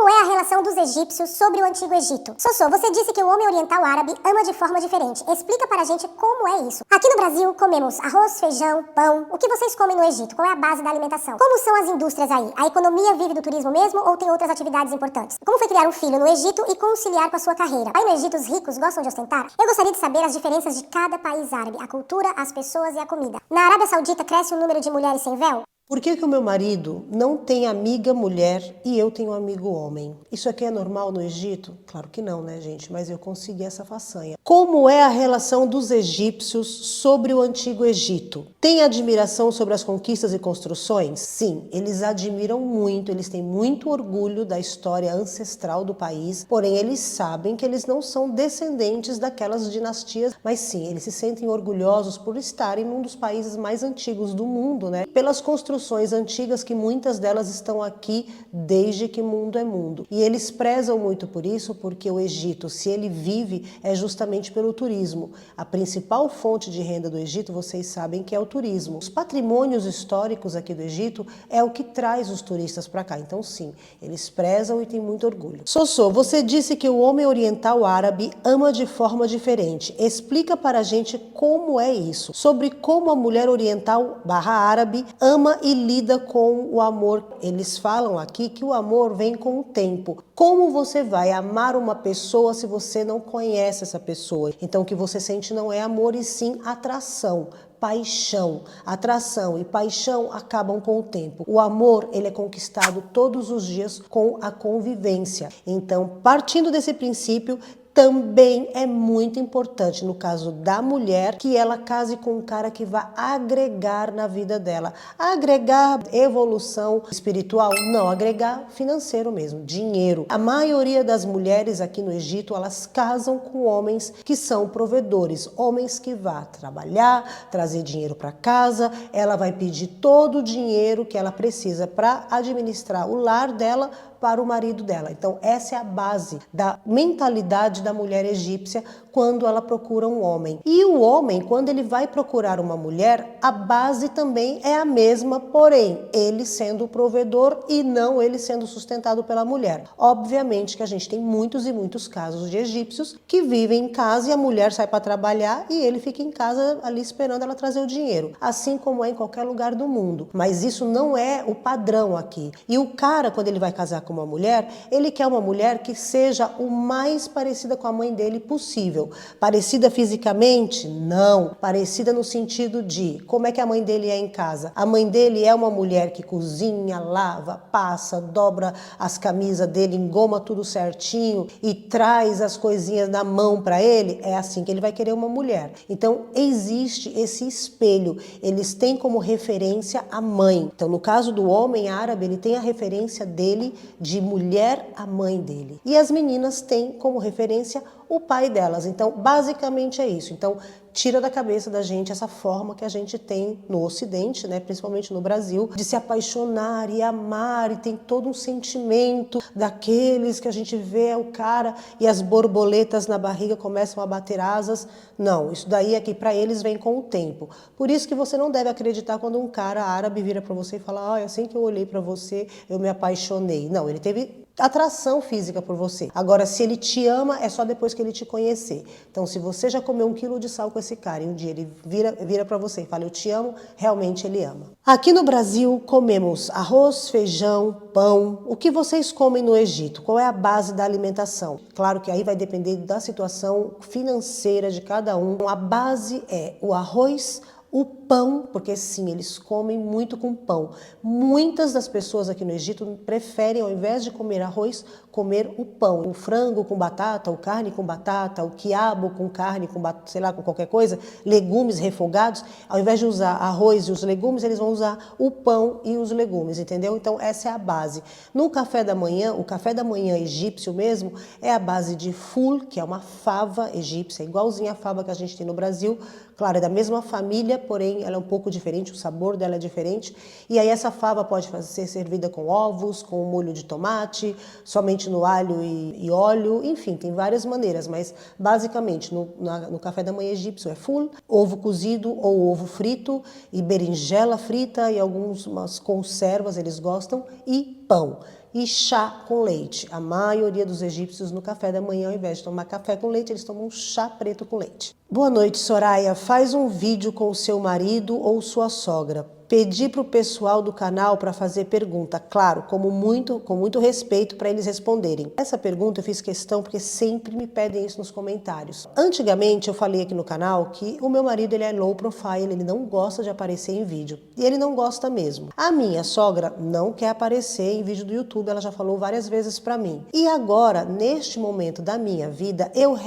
Como é a relação dos egípcios sobre o Antigo Egito? Sossô, você disse que o homem oriental árabe ama de forma diferente. Explica para a gente como é isso. Aqui no Brasil, comemos arroz, feijão, pão. O que vocês comem no Egito? Qual é a base da alimentação? Como são as indústrias aí? A economia vive do turismo mesmo ou tem outras atividades importantes? Como foi criar um filho no Egito e conciliar com a sua carreira? Aí no Egito, os ricos gostam de ostentar? Eu gostaria de saber as diferenças de cada país árabe, a cultura, as pessoas e a comida. Na Arábia Saudita, cresce o número de mulheres sem véu? Por que o meu marido não tem amiga mulher e eu tenho amigo homem? Isso aqui é normal no Egito? Claro que não, né, gente? Mas eu consegui essa façanha. Como é a relação dos egípcios sobre o Antigo Egito? Tem admiração sobre as conquistas e construções? Sim, eles admiram muito, eles têm muito orgulho da história ancestral do país, porém eles sabem que eles não são descendentes daquelas dinastias, mas sim, eles se sentem orgulhosos por estarem num dos países mais antigos do mundo, né? Pelas construções antigas que muitas delas estão aqui desde que mundo é mundo. E eles prezam muito por isso, porque o Egito, se ele vive, é justamente pelo turismo. A principal fonte de renda do Egito, vocês sabem que é o turismo. Os patrimônios históricos aqui do Egito é o que traz os turistas para cá. Então sim, eles prezam e têm muito orgulho. Sossô, você disse que o homem oriental árabe ama de forma diferente. Explica para a gente como é isso. Sobre como a mulher oriental /árabe ama e lida com o amor. Eles falam aqui que o amor vem com o tempo. Como você vai amar uma pessoa se você não conhece essa pessoa? Então o que você sente não é amor e sim atração. Paixão, atração e paixão acabam com o tempo. O amor, ele é conquistado todos os dias com a convivência. Então, partindo desse princípio, também é muito importante, no caso da mulher, que ela case com um cara que vá agregar na vida dela. Agregar evolução espiritual? Não, agregar financeiro mesmo, dinheiro. A maioria das mulheres aqui no Egito, elas casam com homens que são provedores, homens que vão trabalhar, trazer dinheiro para casa, ela vai pedir todo o dinheiro que ela precisa para administrar o lar dela para o marido dela. Então essa é a base da mentalidade da mulher egípcia quando ela procura um homem. E o homem, quando ele vai procurar uma mulher, a base também é a mesma, porém, ele sendo o provedor e não ele sendo sustentado pela mulher. Obviamente que a gente tem muitos e muitos casos de egípcios que vivem em casa e a mulher sai para trabalhar e ele fica em casa ali esperando ela trazer o dinheiro. Assim como é em qualquer lugar do mundo. Mas isso não é o padrão aqui. E o cara, quando ele vai casar com uma mulher, ele quer uma mulher que seja o mais parecida com a mãe dele possível. Parecida fisicamente? Não. Parecida no sentido de como é que a mãe dele é em casa. A mãe dele é uma mulher que cozinha, lava, passa, dobra as camisas dele, engoma tudo certinho e traz as coisinhas na mão para ele. É assim que ele vai querer uma mulher. Então existe esse espelho. Eles têm como referência a mãe. Então no caso do homem árabe, ele tem a referência dele de mulher a mãe dele. E as meninas têm como referência o pai delas. Então, basicamente é isso. Então, tira da cabeça da gente essa forma que a gente tem no Ocidente, né, principalmente no Brasil, de se apaixonar e amar e tem todo um sentimento daqueles que a gente vê o cara e as borboletas na barriga começam a bater asas. Não, isso daí é que para eles vem com o tempo. Por isso que você não deve acreditar quando um cara árabe vira para você e fala: assim que eu olhei para você, eu me apaixonei. Não, ele teve atração física por você. Agora, se ele te ama, é só depois que ele te conhecer. Então, se você já comeu 1 quilo de sal com esse cara e um dia ele vira para você e fala: eu te amo, realmente ele ama. Aqui no Brasil, comemos arroz, feijão, pão. O que vocês comem no Egito? Qual é a base da alimentação? Claro que aí vai depender da situação financeira de cada um. A base é o arroz, o pão, porque sim, eles comem muito com pão. Muitas das pessoas aqui no Egito preferem, ao invés de comer arroz, comer o pão. O frango com batata, o carne com batata, o quiabo com carne, com sei lá, com qualquer coisa, legumes refogados. Ao invés de usar arroz e os legumes, eles vão usar o pão e os legumes, entendeu? Então essa é a base. No café da manhã, o café da manhã egípcio mesmo, é a base de ful, que é uma fava egípcia, igualzinha a fava que a gente tem no Brasil. Claro, é da mesma família, porém ela é um pouco diferente, o sabor dela é diferente. E aí essa fava pode ser servida com ovos, com molho de tomate, somente no alho e óleo, enfim, tem várias maneiras, mas basicamente no café da manhã egípcio é ful, ovo cozido ou ovo frito e berinjela frita e algumas conservas eles gostam e pão. e chá com leite. A maioria dos egípcios no café da manhã, ao invés de tomar café com leite, eles tomam um chá preto com leite. Boa noite, Soraya. Faz um vídeo com o seu marido ou sua sogra. Pedi para o pessoal do canal para fazer pergunta, claro, com muito respeito para eles responderem. Essa pergunta eu fiz questão porque sempre me pedem isso nos comentários. Antigamente eu falei aqui no canal que o meu marido ele é low profile, ele não gosta de aparecer em vídeo. E ele não gosta mesmo. A minha sogra não quer aparecer em vídeo do YouTube, ela já falou várias vezes para mim. E agora, neste momento da minha vida, eu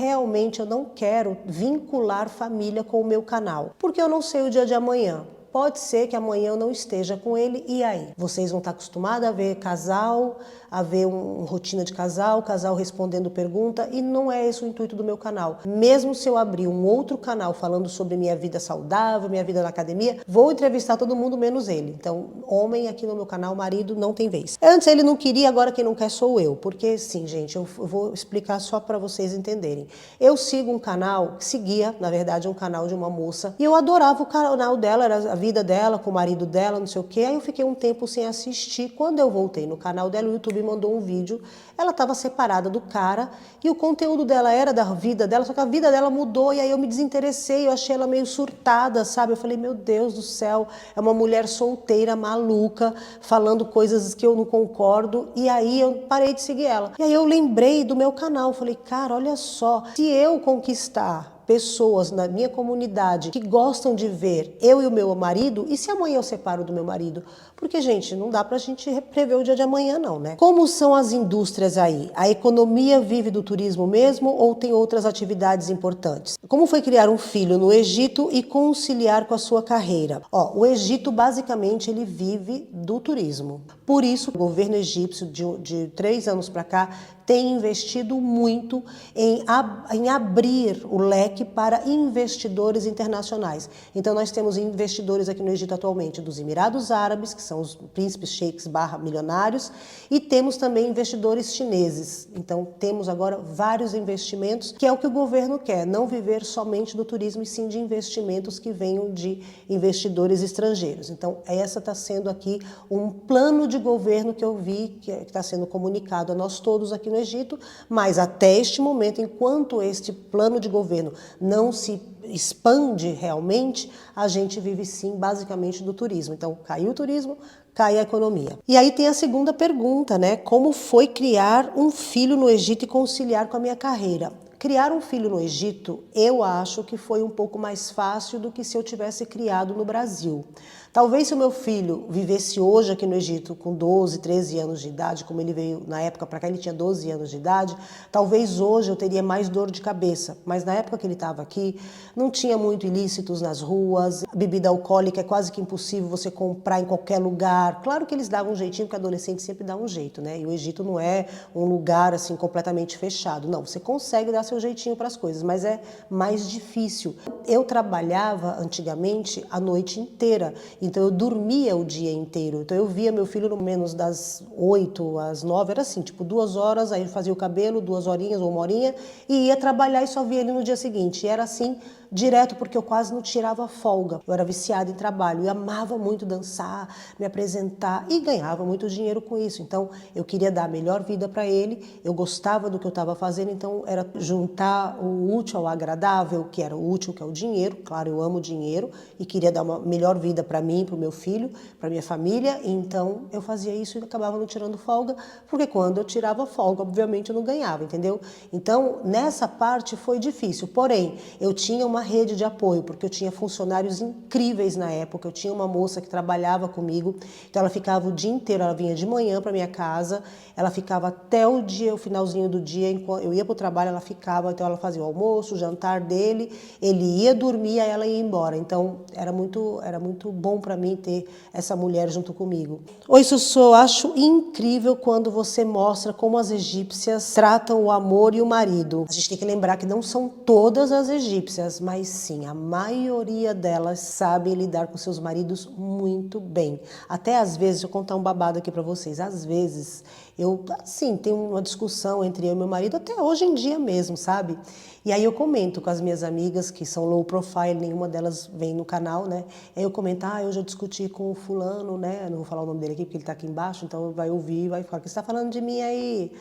não quero vincular família com o meu canal, porque eu não sei o dia de amanhã. Pode ser que amanhã eu não esteja com ele, e aí? Vocês vão estar acostumados a ver casal, a ver uma rotina de casal respondendo pergunta, e não é esse o intuito do meu canal. Mesmo se eu abrir um outro canal falando sobre minha vida saudável, minha vida na academia, vou entrevistar todo mundo menos ele. Então, homem aqui no meu canal, marido, não tem vez. Antes ele não queria, agora quem não quer sou eu. Porque sim, gente, eu vou explicar só para vocês entenderem. Eu sigo um canal, seguia, na verdade, um canal de uma moça, e eu adorava o canal dela, era a vida dela com o marido dela, não sei o que. Aí eu fiquei um tempo sem assistir. Quando eu voltei no canal dela, o YouTube mandou um vídeo. Ela estava separada do cara e o conteúdo dela era da vida dela, só que a vida dela mudou, e aí eu me desinteressei, eu achei ela meio surtada, sabe? Eu falei, meu Deus do céu, é uma mulher solteira, maluca, falando coisas que eu não concordo, e aí eu parei de seguir ela. E aí eu lembrei do meu canal, falei, cara, olha só, se eu conquistar pessoas na minha comunidade que gostam de ver eu e o meu marido, e se amanhã eu separo do meu marido? Porque, gente, não dá pra gente prever o dia de amanhã não, né? Como são as indústrias aí? A economia vive do turismo mesmo ou tem outras atividades importantes? Como foi criar um filho no Egito e conciliar com a sua carreira? O Egito, basicamente, ele vive do turismo. Por isso, o governo egípcio, de 3 anos para cá, tem investido muito em abrir o leque para investidores internacionais. Então nós temos investidores aqui no Egito atualmente dos Emirados Árabes, que são os príncipes sheiks / milionários, e temos também investidores chineses. Então temos agora vários investimentos, que é o que o governo quer, não viver somente do turismo, e sim de investimentos que venham de investidores estrangeiros. Então essa está sendo aqui um plano de governo que eu vi, que está sendo comunicado a nós todos aqui no Egito, mas até este momento, enquanto este plano de governo não se expande realmente, a gente vive sim basicamente do turismo. Então caiu o turismo, cai a economia. E aí tem a segunda pergunta, né? Como foi criar um filho no Egito e conciliar com a minha carreira? Criar um filho no Egito, eu acho que foi um pouco mais fácil do que se eu tivesse criado no Brasil. Talvez se o meu filho vivesse hoje aqui no Egito com 12, 13 anos de idade, como ele veio na época para cá, ele tinha 12 anos de idade, talvez hoje eu teria mais dor de cabeça. Mas na época que ele estava aqui, não tinha muito ilícitos nas ruas, bebida alcoólica é quase que impossível você comprar em qualquer lugar. Claro que eles davam um jeitinho, porque adolescente sempre dá um jeito, né? E o Egito não é um lugar assim completamente fechado. Não, você consegue dar seu jeitinho para as coisas, mas é mais difícil. Eu trabalhava antigamente a noite inteira, então eu dormia o dia inteiro. Então eu via meu filho no menos das 8 às 9, era assim, tipo 2 horas, aí fazia o cabelo, 2 horinhas ou 1 horinha, e ia trabalhar e só via ele no dia seguinte. E era assim direto, porque eu quase não tirava folga. Eu era viciada em trabalho e amava muito dançar, me apresentar, e ganhava muito dinheiro com isso. Então eu queria dar a melhor vida para ele, eu gostava do que eu estava fazendo, então era juntar o útil ao agradável, que era o útil, que é o dinheiro. Claro, eu amo dinheiro e queria dar uma melhor vida para mim, para o meu filho, para minha família, então eu fazia isso e acabava não tirando folga, porque quando eu tirava folga, obviamente eu não ganhava, entendeu? Então nessa parte foi difícil, porém eu tinha uma rede de apoio, porque eu tinha funcionários incríveis na época. Eu tinha uma moça que trabalhava comigo, então ela ficava o dia inteiro, ela vinha de manhã para minha casa, ela ficava até o finalzinho do dia, enquanto eu ia para o trabalho, ela ficava, então ela fazia o almoço, o jantar dele, ele ia dormir, aí ela ia embora. Então era muito bom para mim ter essa mulher junto comigo. Oi, Sussu, acho incrível quando você mostra como as egípcias tratam o amor e o marido. A gente tem que lembrar que não são todas as egípcias, mas sim, a maioria delas sabem lidar com seus maridos muito bem. Até às vezes, eu vou contar um babado aqui pra vocês, às vezes eu, assim, tenho uma discussão entre eu e meu marido, até hoje em dia mesmo, sabe? E aí eu comento com as minhas amigas que são low profile, nenhuma delas vem no canal, né? Aí eu comento, eu já discuti com o fulano, né? Não vou falar o nome dele aqui porque ele tá aqui embaixo, então vai ouvir e vai falar, o que você tá falando de mim aí?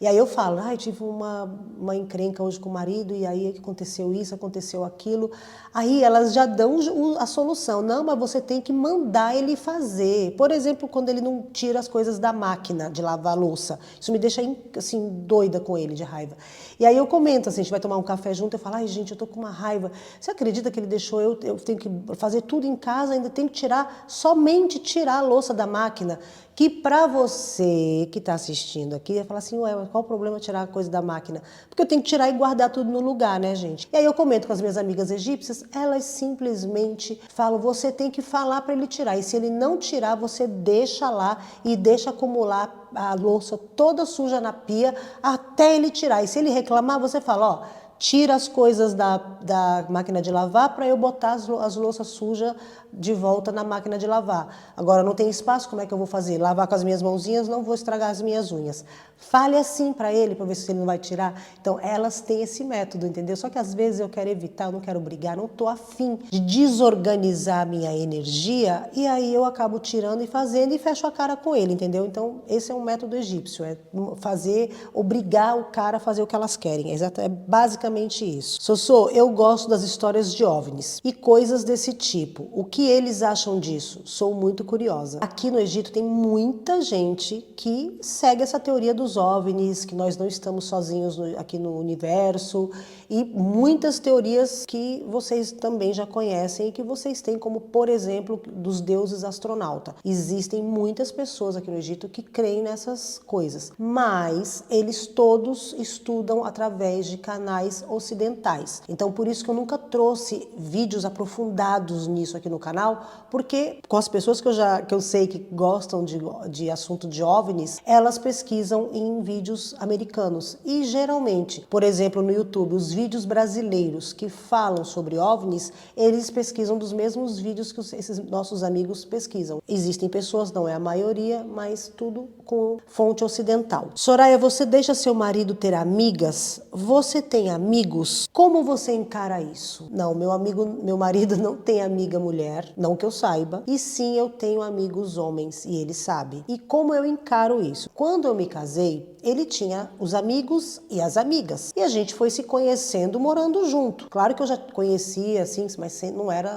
E aí eu falo, tive uma encrenca hoje com o marido, e aí aconteceu isso, aconteceu aquilo. Aí elas já dão a solução. Não, mas você tem que mandar ele fazer. Por exemplo, quando ele não tira as coisas da máquina de lavar a louça. Isso me deixa, assim, doida com ele, de raiva. E aí eu comento, assim, a gente vai tomar um café junto, eu falo, gente, eu tô com uma raiva. Você acredita que ele deixou eu tenho que fazer tudo em casa, ainda tenho que somente tirar a louça da máquina? Que pra você que tá assistindo aqui, ia falar assim, ué, mas qual o problema tirar a coisa da máquina? Porque eu tenho que tirar e guardar tudo no lugar, né, gente? E aí eu comento com as minhas amigas egípcias, elas simplesmente falam, você tem que falar para ele tirar. E se ele não tirar, você deixa lá e deixa acumular a louça toda suja na pia até ele tirar. E se ele reclamar, você fala, tira as coisas da máquina de lavar para eu botar as louças sujas de volta na máquina de lavar. Agora não tem espaço, como é que eu vou fazer? Lavar com as minhas mãozinhas, não vou estragar as minhas unhas. Fale assim para ele, para ver se ele não vai tirar. Então elas têm esse método, entendeu? Só que às vezes eu quero evitar, eu não quero brigar, não tô afim de desorganizar a minha energia, e aí eu acabo tirando e fazendo e fecho a cara com ele, entendeu? Então esse é um método egípcio, é obrigar o cara a fazer o que elas querem. É basicamente isso. Sossô, eu gosto das histórias de OVNIs e coisas desse tipo. O que eles acham disso? Sou muito curiosa. Aqui no Egito tem muita gente que segue essa teoria dos OVNIs, que nós não estamos sozinhos aqui no universo, e muitas teorias que vocês também já conhecem e que vocês têm, como por exemplo dos deuses astronauta. Existem muitas pessoas aqui no Egito que creem nessas coisas, mas eles todos estudam através de canais ocidentais. Então por isso que eu nunca trouxe vídeos aprofundados nisso aqui no canal, porque com as pessoas que eu sei que gostam de assunto de OVNIs, elas pesquisam em vídeos americanos. E geralmente, por exemplo, no YouTube, os vídeos brasileiros que falam sobre OVNIs, eles pesquisam dos mesmos vídeos que esses nossos amigos pesquisam. Existem pessoas, não é a maioria, mas tudo com fonte ocidental. Soraya, você deixa seu marido ter amigas? Você tem amigos? Como você encara isso? Não, meu marido não tem amiga mulher, não que eu saiba, e sim eu tenho amigos homens, e ele sabe. E como eu encaro isso? Quando eu me casei, ele tinha os amigos e as amigas, e a gente foi se conhecendo morando junto. Claro que eu já conhecia, assim, mas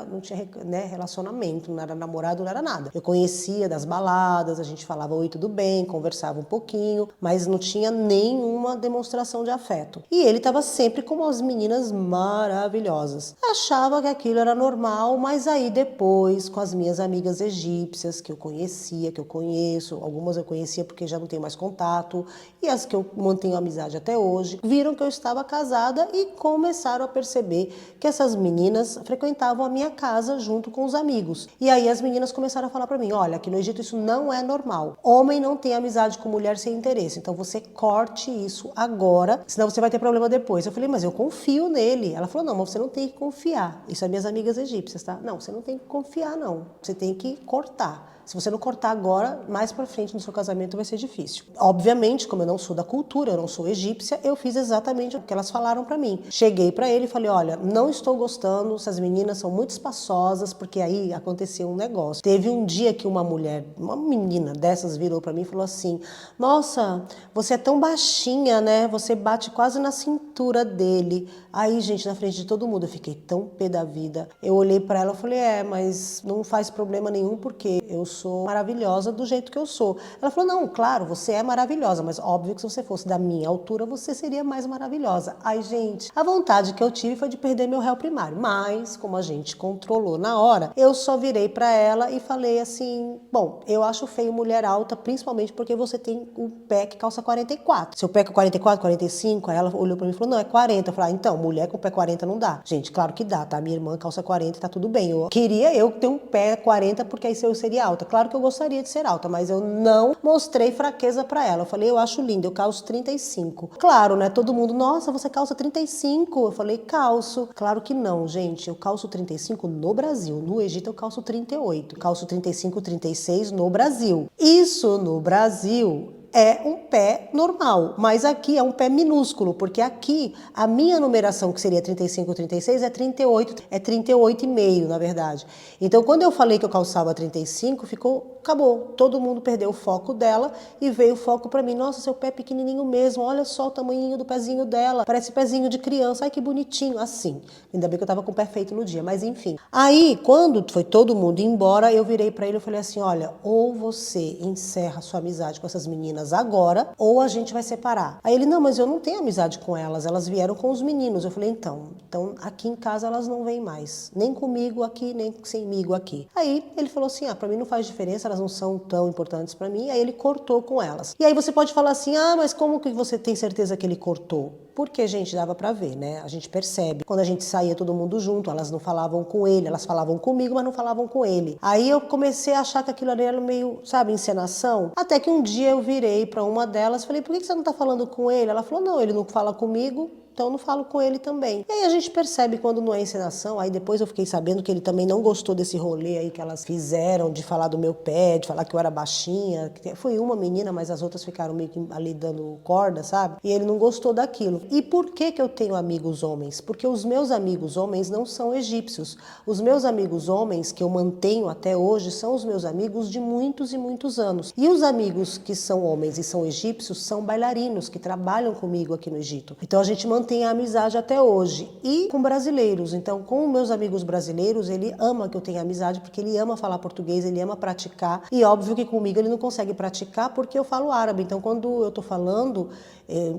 não tinha, né, relacionamento, não era namorado, não era nada. Eu conhecia das baladas, a gente falava oi, tudo bem, conversava um pouquinho, mas não tinha nenhuma demonstração de afeto. E ele estava sempre com as meninas maravilhosas. Achava que aquilo era normal, mas aí depois, com as minhas amigas egípcias, que eu conhecia, que eu conheço, algumas eu conhecia porque já não tenho mais contato, e as que eu mantenho amizade até hoje, viram que eu estava casada e começaram a perceber que essas meninas frequentavam a minha casa junto com os amigos. E aí as meninas começaram a falar para mim, olha, aqui no Egito isso não é normal. Homem não tem amizade com mulher sem interesse, então você corte isso agora, senão você vai ter problema depois. Eu falei, mas eu confio nele. Ela falou, não, mas você não tem que confiar. Isso é minhas amigas egípcias, tá? Não, você não tem que confiar, não. Você tem que cortar. Se você não cortar agora, mais pra frente no seu casamento vai ser difícil. Obviamente, como eu não sou da cultura, eu não sou egípcia, eu fiz exatamente o que elas falaram pra mim. Cheguei pra ele e falei, olha, não estou gostando, essas meninas são muito espaçosas, porque aí aconteceu um negócio. Teve um dia que uma menina dessas virou pra mim e falou assim, nossa, você é tão baixinha, né? Você bate quase na cintura dele. Aí, gente, na frente de todo mundo, eu fiquei tão pé da vida. Eu olhei pra ela e falei, mas não faz problema nenhum, porque eu sou maravilhosa do jeito que eu sou. Ela falou, não, claro, você é maravilhosa, mas óbvio que se você fosse da minha altura, você seria mais maravilhosa. Ai, gente, a vontade que eu tive foi de perder meu réu primário, mas como a gente controlou na hora, eu só virei pra ela e falei assim, bom, eu acho feio mulher alta, principalmente porque você tem um pé que calça 44. Seu pé é 44, 45, aí ela olhou pra mim e falou, não, é 40. Eu falei, então, mulher com pé 40 não dá. Gente, claro que dá, tá? Minha irmã calça 40 e tá tudo bem. Eu queria ter um pé 40, porque aí eu seria alta. Claro que eu gostaria de ser alta, mas eu não mostrei fraqueza pra ela. Eu falei, eu acho lindo, eu calço 35. Claro, né? Todo mundo, nossa, você calça 35. Eu falei, calço. Claro que não, gente. Eu calço 35 no Brasil. No Egito eu calço 38. Calço 35, 36 no Brasil. Isso no Brasil é um pé normal, mas aqui é um pé minúsculo, porque aqui a minha numeração, que seria 35, 36, é 38, é 38,5, na verdade. Então, quando eu falei que eu calçava 35, acabou. Todo mundo perdeu o foco dela e veio o foco pra mim. Nossa, seu pé é pequenininho mesmo, olha só o tamanhinho do pezinho dela, parece pezinho de criança, ai que bonitinho, assim. Ainda bem que eu tava com o pé feito no dia, mas enfim. Aí, quando foi todo mundo embora, eu virei pra ele e falei assim, olha, ou você encerra sua amizade com essas meninas agora, ou a gente vai separar. Aí ele, não, mas eu não tenho amizade com elas vieram com os meninos. Eu falei, então aqui em casa elas não vêm mais, nem comigo aqui, nem comigo aqui. Aí ele falou assim, pra mim não faz diferença, elas não são tão importantes pra mim. Aí ele cortou com elas. E aí você pode falar assim, mas como que você tem certeza que ele cortou? Porque, gente, dava pra ver, né? A gente percebe. Quando a gente saía todo mundo junto, elas não falavam com ele, elas falavam comigo, mas não falavam com ele. Aí eu comecei a achar que aquilo ali era meio, sabe, encenação. Até que um dia eu virei pra uma delas e falei, por que você não tá falando com ele? Ela falou, não, ele não fala comigo, então eu não falo com ele também. E aí a gente percebe quando não é encenação. Aí depois eu fiquei sabendo que ele também não gostou desse rolê aí que elas fizeram, de falar do meu pé, de falar que eu era baixinha. Foi uma menina, mas as outras ficaram meio que ali dando corda, sabe? E ele não gostou daquilo. E por que eu tenho amigos homens? Porque os meus amigos homens não são egípcios. Os meus amigos homens, que eu mantenho até hoje, são os meus amigos de muitos e muitos anos. E os amigos que são homens e são egípcios são bailarinos que trabalham comigo aqui no Egito. Então a gente mantém a amizade até hoje. E com brasileiros. Então, com meus amigos brasileiros, ele ama que eu tenha amizade, porque ele ama falar português, ele ama praticar. E óbvio que comigo ele não consegue praticar porque eu falo árabe. Então, quando eu tô falando,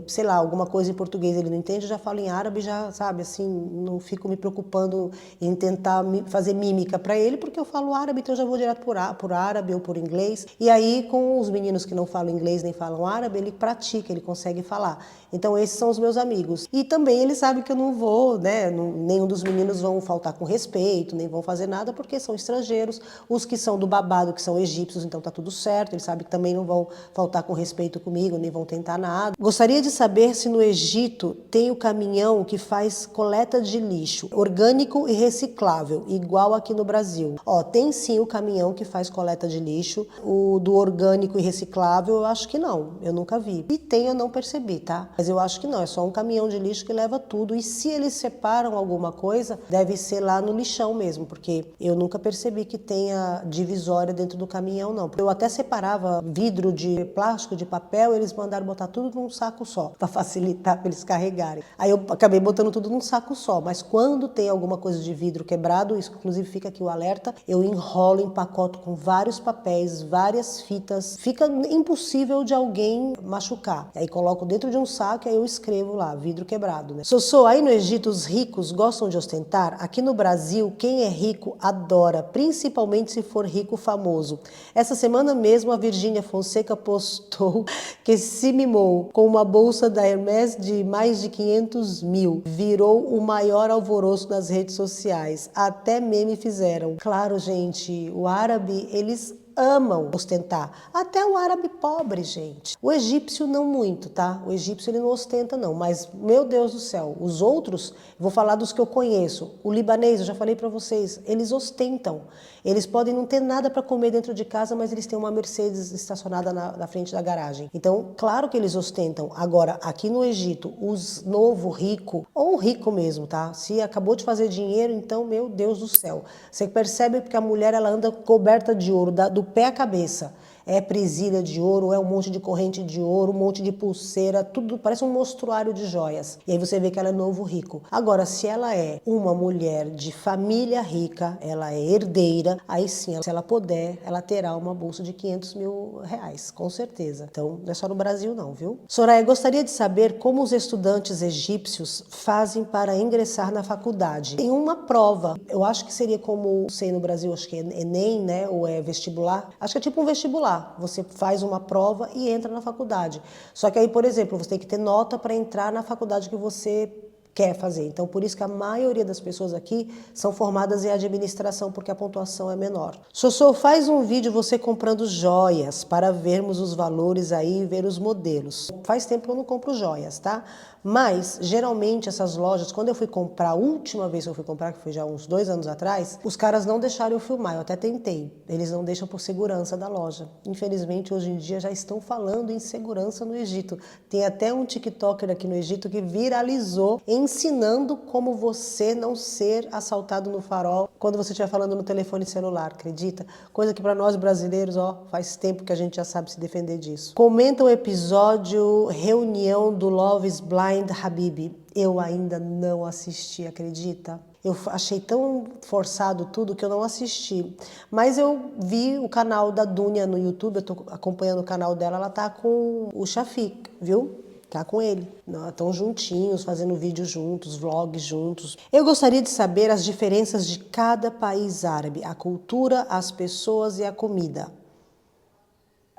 sei lá, alguma coisa em português ele não entende, eu já falo em árabe, já, sabe, assim, não fico me preocupando em tentar fazer mímica para ele, porque eu falo árabe, então eu já vou direto por árabe ou por inglês. E aí, com os meninos que não falam inglês nem falam árabe, ele pratica, ele consegue falar. Então, esses são os meus amigos. E também ele sabe que eu não vou, né, nenhum dos meninos vão faltar com respeito, nem vão fazer nada, porque são estrangeiros. Os que são do babado, que são egípcios, então tá tudo certo. Ele sabe que também não vão faltar com respeito comigo, nem vão tentar nada. Gostaria de saber se no Egito tem o caminhão que faz coleta de lixo orgânico e reciclável, igual aqui no Brasil. Tem sim o caminhão que faz coleta de lixo. O do orgânico e reciclável, eu acho que não. Eu nunca vi. E tem, eu não percebi, tá? Mas eu acho que não. É só um caminhão de lixo que leva tudo. E se eles separam alguma coisa, deve ser lá no lixão mesmo, porque eu nunca percebi que tenha divisória dentro do caminhão, não. Eu até separava vidro de plástico, de papel, eles mandaram botar tudo num saco só, para facilitar para eles carregarem. Aí eu acabei botando tudo num saco só, mas quando tem alguma coisa de vidro quebrado, isso inclusive fica aqui o alerta, eu enrolo, empacoto com vários papéis, várias fitas, fica impossível de alguém machucar. Aí coloco dentro de um saco e aí eu escrevo lá, vidro quebrado, né? Sossô, aí no Egito os ricos gostam de ostentar? Aqui no Brasil, quem é rico adora, principalmente se for rico famoso. Essa semana mesmo a Virgínia Fonseca postou que se mimou com uma bolsa da Hermès de mais de 500 mil. Virou o maior alvoroço nas redes sociais. Até meme fizeram. Claro, gente, o árabe, eles amam ostentar. Até o árabe pobre, gente. O egípcio não muito, tá? O egípcio ele não ostenta não, mas meu Deus do céu, os outros, vou falar dos que eu conheço. O libanês, eu já falei para vocês, eles ostentam. Eles podem não ter nada para comer dentro de casa, mas eles têm uma Mercedes estacionada na frente da garagem. Então, claro que eles ostentam. Agora, aqui no Egito, os novo rico, ou rico mesmo, tá? Se acabou de fazer dinheiro, então, meu Deus do céu. Você percebe porque a mulher, ela anda coberta de ouro, do pé à cabeça. É presilha de ouro, é um monte de corrente de ouro, um monte de pulseira, tudo parece um mostruário de joias. E aí você vê que ela é novo rico. Agora, se ela é uma mulher de família rica, ela é herdeira, aí sim, se ela puder, ela terá uma bolsa de 500 mil reais, com certeza. Então, não é só no Brasil não, viu? Soraya, gostaria de saber como os estudantes egípcios fazem para ingressar na faculdade. Tem uma prova, eu acho que seria como, sei no Brasil, acho que é Enem, né, ou é vestibular. Acho que é tipo um vestibular. Você faz uma prova e entra na faculdade. Só que aí, por exemplo, você tem que ter nota para entrar na faculdade que você quer fazer. Então, por isso que a maioria das pessoas aqui são formadas em administração, porque a pontuação é menor. Sossô, faz um vídeo você comprando joias para vermos os valores aí e ver os modelos. Faz tempo que eu não compro joias, tá? Mas, geralmente, essas lojas, quando eu fui comprar, a última vez que eu fui comprar, que foi já uns 2 anos atrás, os caras não deixaram eu filmar, eu até tentei. Eles não deixam por segurança da loja. Infelizmente, hoje em dia já estão falando em segurança no Egito. Tem até um TikToker aqui no Egito que viralizou ensinando como você não ser assaltado no farol quando você estiver falando no telefone celular, acredita? Coisa que para nós brasileiros, ó, faz tempo que a gente já sabe se defender disso. Comenta o episódio Reunião do Love is Blind Habibi. Eu ainda não assisti, acredita? Eu achei tão forçado tudo que eu não assisti. Mas eu vi o canal da Dunia no YouTube, eu tô acompanhando o canal dela, ela tá com o Shafiq, viu? Tá com ele. Estão juntinhos, fazendo vídeos juntos, vlogs juntos. Eu gostaria de saber as diferenças de cada país árabe, a cultura, as pessoas e a comida.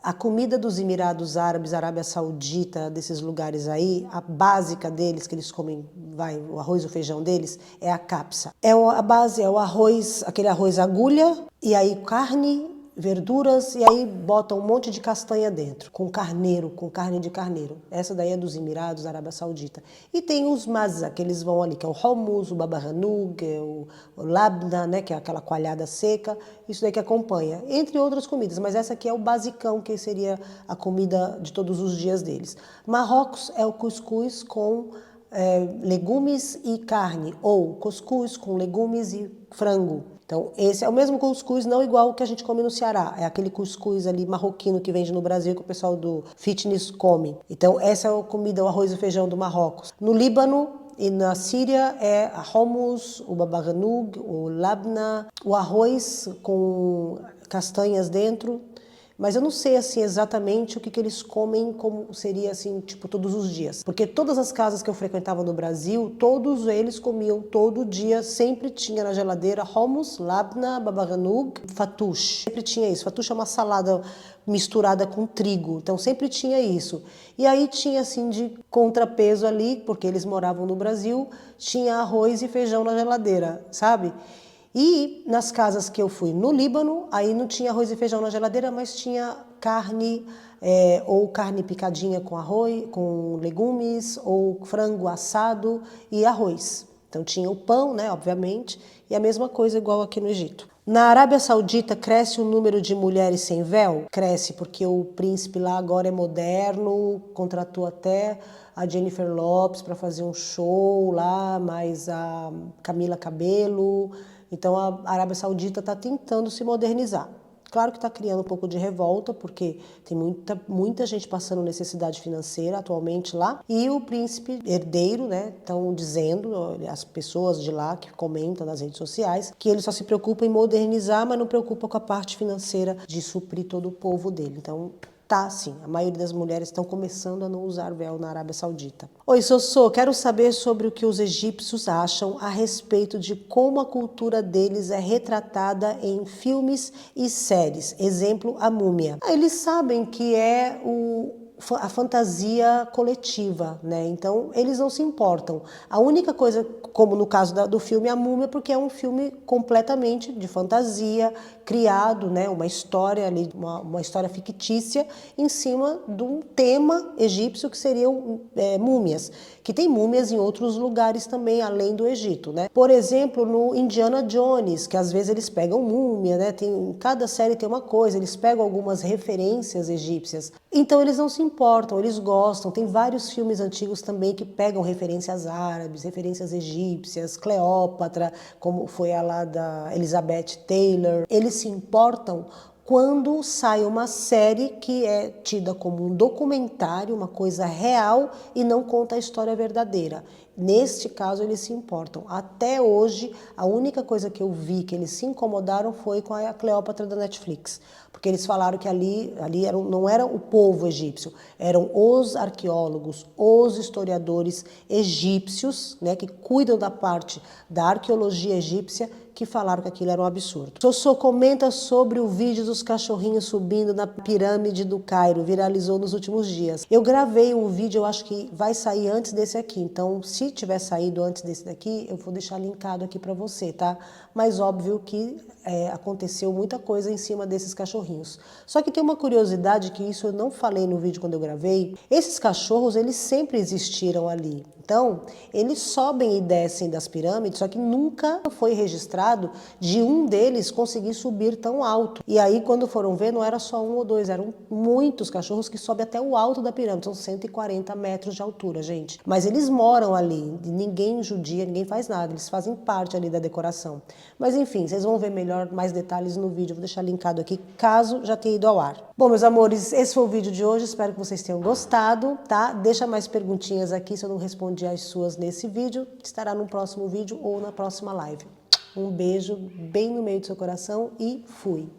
A comida dos Emirados Árabes, Arábia Saudita, desses lugares aí, a básica deles, que eles comem, o arroz e o feijão deles, é a capsa. A base é o arroz, aquele arroz agulha, e aí carne, verduras, e aí botam um monte de castanha dentro, com carne de carneiro. Essa daí é dos Emirados, Arábia Saudita. E tem os mazza, que eles vão ali, que é o hummus, o baba ganoush, o labna, né, que é aquela coalhada seca, isso daí que acompanha, entre outras comidas, mas essa aqui é o basicão, que seria a comida de todos os dias deles. Marrocos é o cuscuz com legumes e carne, ou cuscuz com legumes e frango. Então, esse é o mesmo cuscuz, não igual o que a gente come no Ceará. É aquele cuscuz ali marroquino que vende no Brasil, que o pessoal do fitness come. Então, essa é a comida, o arroz e feijão do Marrocos. No Líbano e na Síria é a hummus, o baba ganoush, o labna, o arroz com castanhas dentro. Mas eu não sei assim exatamente o que eles comem, como seria assim, tipo, todos os dias. Porque todas as casas que eu frequentava no Brasil, todos eles comiam todo dia, sempre tinha na geladeira hummus, labna, baba ganoush, fattoush. Sempre tinha isso. Fattoush é uma salada misturada com trigo, então sempre tinha isso. E aí tinha assim de contrapeso ali, porque eles moravam no Brasil, tinha arroz e feijão na geladeira, sabe? E nas casas que eu fui no Líbano, aí não tinha arroz e feijão na geladeira, mas tinha carne, ou carne picadinha com arroz, com legumes, ou frango assado e arroz. Então tinha o pão, né, obviamente, e a mesma coisa igual aqui no Egito. Na Arábia Saudita cresce o número de mulheres sem véu? Cresce, porque o príncipe lá agora é moderno, contratou até a Jennifer Lopez para fazer um show lá, mais a Camila Cabello. Então a Arábia Saudita está tentando se modernizar. Claro que está criando um pouco de revolta, porque tem muita gente passando necessidade financeira atualmente lá. E o príncipe herdeiro, né, estão dizendo, as pessoas de lá que comentam nas redes sociais, que ele só se preocupa em modernizar, mas não preocupa com a parte financeira de suprir todo o povo dele. Então, tá, sim. A maioria das mulheres estão começando a não usar véu na Arábia Saudita. Oi, Sossô, quero saber sobre o que os egípcios acham a respeito de como a cultura deles é retratada em filmes e séries. Exemplo, a Múmia. Eles sabem que é a fantasia coletiva, né? Então, eles não se importam. A única coisa, como no caso do filme A Múmia, porque é um filme completamente de fantasia, criado, né? Uma história ali, uma história fictícia em cima de um tema egípcio que seriam múmias, que tem múmias em outros lugares também, além do Egito, né? Por exemplo, no Indiana Jones, que às vezes eles pegam múmia, né? Em cada série tem uma coisa, eles pegam algumas referências egípcias. Então, eles não se importam, eles gostam. Tem vários filmes antigos também que pegam referências árabes, referências egípcias, Cleópatra, como foi a lá da Elizabeth Taylor. Eles se importam quando sai uma série que é tida como um documentário, uma coisa real e não conta a história verdadeira. Neste caso, eles se importam. Até hoje, a única coisa que eu vi que eles se incomodaram foi com a Cleópatra da Netflix. Porque eles falaram que ali não era o povo egípcio, eram os arqueólogos, os historiadores egípcios, né, que cuidam da parte da arqueologia egípcia, que falaram que aquilo era um absurdo. Sossô comenta sobre o vídeo dos cachorrinhos subindo na pirâmide do Cairo, viralizou nos últimos dias. Eu gravei um vídeo, eu acho que vai sair antes desse aqui, então se tiver saído antes desse daqui, eu vou deixar linkado aqui para você, tá? Mas óbvio que aconteceu muita coisa em cima desses cachorrinhos. Só que tem uma curiosidade que isso eu não falei no vídeo quando eu gravei. Esses cachorros, eles sempre existiram ali. Então, eles sobem e descem das pirâmides, só que nunca foi registrado de um deles conseguir subir tão alto. E aí, quando foram ver, não era só um ou dois, eram muitos cachorros que sobem até o alto da pirâmide. São 140 metros de altura, gente. Mas eles moram ali, ninguém judia, ninguém faz nada, eles fazem parte ali da decoração. Mas enfim, vocês vão ver melhor, mais detalhes no vídeo, vou deixar linkado aqui, caso já tenha ido ao ar. Bom, meus amores, esse foi o vídeo de hoje, espero que vocês tenham gostado, tá? Deixa mais perguntinhas aqui, se eu não respondi as suas nesse vídeo, estará no próximo vídeo ou na próxima live. Um beijo bem no meio do seu coração e fui!